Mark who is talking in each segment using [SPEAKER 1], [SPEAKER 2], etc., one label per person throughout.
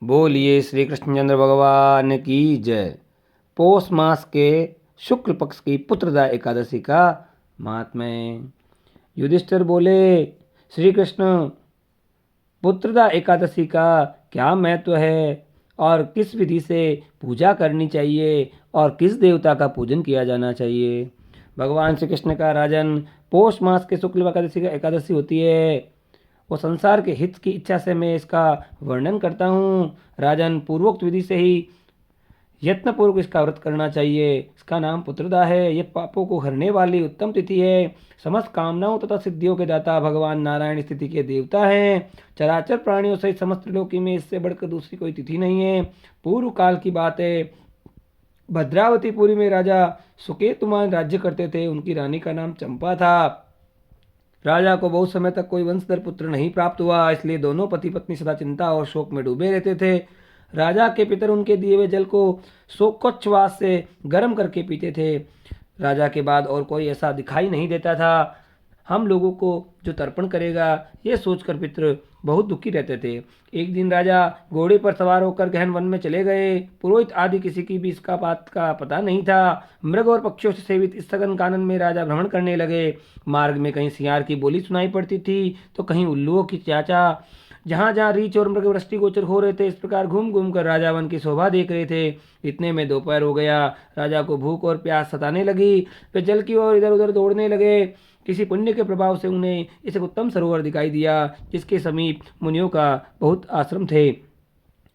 [SPEAKER 1] बोलिए श्री कृष्णचंद्र भगवान की जय। पौष मास के शुक्ल पक्ष की पुत्रदा एकादशी का महात्म्य। युधिष्ठिर बोले, श्री कृष्ण, पुत्रदा एकादशी का क्या महत्व है और किस विधि से पूजा करनी चाहिए और किस देवता का पूजन किया जाना चाहिए। भगवान श्री कृष्ण का, राजन, पौष मास के शुक्ल एकादशी का एकादशी होती है वो संसार के हित की इच्छा से मैं इसका वर्णन करता हूँ। राजन, पूर्वोक्त विधि से ही यत्नपूर्वक इसका व्रत करना चाहिए। इसका नाम पुत्रदा है। ये पापों को हरने वाली उत्तम तिथि है। समस्त कामनाओं तथा सिद्धियों के दाता भगवान नारायण स्थिति के देवता हैं। चराचर प्राणियों सहित समस्त लोकी में इससे बढ़कर दूसरी कोई तिथि नहीं है। पूर्व काल की बात है, भद्रावतीपुरी में राजा सुकेतुमान राज्य करते थे। उनकी रानी का नाम चंपा था। राजा को बहुत समय तक कोई वंशधर पुत्र नहीं प्राप्त हुआ, इसलिए दोनों पति पत्नी सदा चिंता और शोक में डूबे रहते थे। राजा के पितर उनके दिए हुए जल को शोकोच्छ्वास से गर्म करके पीते थे। राजा के बाद और कोई ऐसा दिखाई नहीं देता था। हम लोगों को जो तर्पण करेगा, ये सोचकर पितर बहुत दुखी रहते थे। एक दिन राजा घोड़े पर सवार होकर गहन वन में चले गए। पुरोहित आदि किसी की भी इसका बात का पता नहीं था। मृग और पक्षियों से सेवित इस सघन कानन में राजा भ्रमण करने लगे। मार्ग में कहीं सियार की बोली सुनाई पड़ती थी तो कहीं उल्लुओं की चाचा। जहाँ जहाँ रीछ और मृग वृष्टि गोचर हो रहे थे, इस प्रकार घूम घूम कर राजा वन की शोभा देख रहे थे। इतने में दोपहर हो गया। राजा को भूख और प्यास सताने लगी। वे जल की ओर इधर उधर दौड़ने लगे। किसी पुण्य के प्रभाव से उन्हें इस उत्तम सरोवर दिखाई दिया, जिसके समीप मुनियों का बहुत आश्रम थे।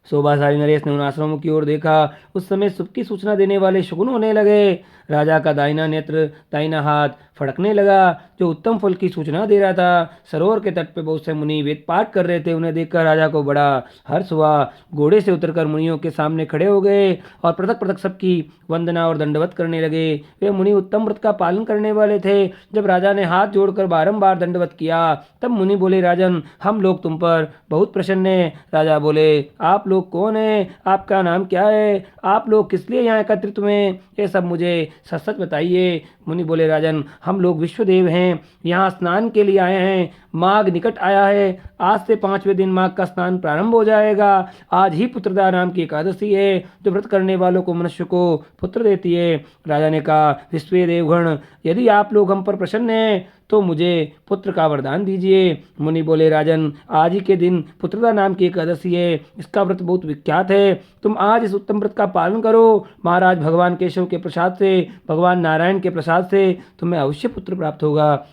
[SPEAKER 1] शोभाशाली नरेश ने उन आश्रमों की ओर देखा। उस समय शुभ की सूचना देने वाले शगुन होने लगे। राजा का दाहिना नेत्र, दाहिना हाथ फड़कने लगा, जो उत्तम फल की सूचना दे रहा था। सरोवर के तट पर बहुत से मुनि वेद पाठ कर रहे थे। उन्हें देखकर राजा को बड़ा हर्ष हुआ। घोड़े से उतरकर मुनियों के सामने खड़े हो गए और पृथक पृथक सबकी वंदना और दंडवत करने लगे। वे मुनि उत्तम व्रत का पालन करने वाले थे। जब राजा ने हाथ जोड़कर बारंबार दंडवत किया, तब मुनि बोले, राजन, हम लोग तुम पर बहुत प्रसन्न हैं। राजा बोले, आप लोग कौन हैं? आपका नाम क्या है? आप लोग किस लिए यहाँ एकत्रित हुए? ये सब मुझे सच सच बताइए। मुनि बोले, राजन, हम लोग विश्वदेव हैं, यहाँ स्नान के लिए आए हैं। माघ निकट आया है। आज से 5वें दिन माघ का स्नान प्रारंभ हो जाएगा। आज ही पुत्रदा नाम की एकादशी है, जो व्रत करने वालों को मनुष्य को पुत्र देती है। राजा ने कहा, विश्व देवगण, यदि आप लोग हम पर प्रसन्न हैं तो मुझे पुत्र का वरदान दीजिए। मुनि बोले, राजन, आज ही के दिन पुत्रदा नाम की एकादशी है। इसका व्रत बहुत विख्यात है। तुम आज इस उत्तम व्रत का पालन करो। महाराज भगवान केशव के प्रसाद से, भगवान नारायण के प्रसाद से तुम्हें अवश्य पुत्र प्राप्त होगा।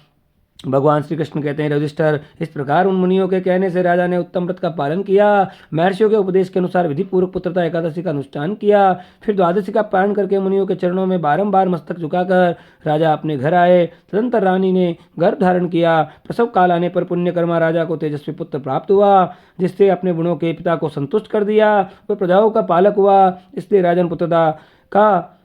[SPEAKER 1] भगवान श्री कृष्ण कहते हैं, युधिष्ठिर, इस प्रकार उन मुनियों के कहने से राजा ने उत्तम व्रत का पालन किया। महर्षियों के उपदेश के अनुसार विधि पूर्वक पुत्रदा एकादशी का अनुष्ठान किया। फिर द्वादशी का पालन करके मुनियों के चरणों में बारंबार मस्तक झुकाकर राजा अपने घर आए। तदंतर रानी ने गर्भ धारण किया। प्रसव काल आने पर पुण्यकर्मा राजा को तेजस्वी पुत्र प्राप्त हुआ, जिससे अपने गुणों के पिता को संतुष्ट कर दिया। वह प्रजाओं का पालक हुआ। इसलिए राजन, पुत्रदा का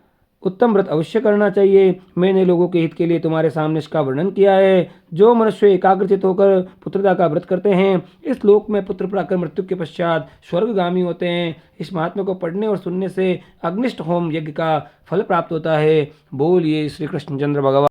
[SPEAKER 1] उत्तम व्रत अवश्य करना चाहिए। मैंने लोगों के हित के लिए तुम्हारे सामने इसका वर्णन किया है। जो मनुष्य एकाग्रचित होकर पुत्रदा का व्रत करते हैं, इस लोक में पुत्र पाकर मृत्यु के पश्चात स्वर्गगामी होते हैं। इस महात्मा को पढ़ने और सुनने से अग्निष्ट होम यज्ञ का फल प्राप्त होता है। बोलिए श्री कृष्णचंद्र भगवान।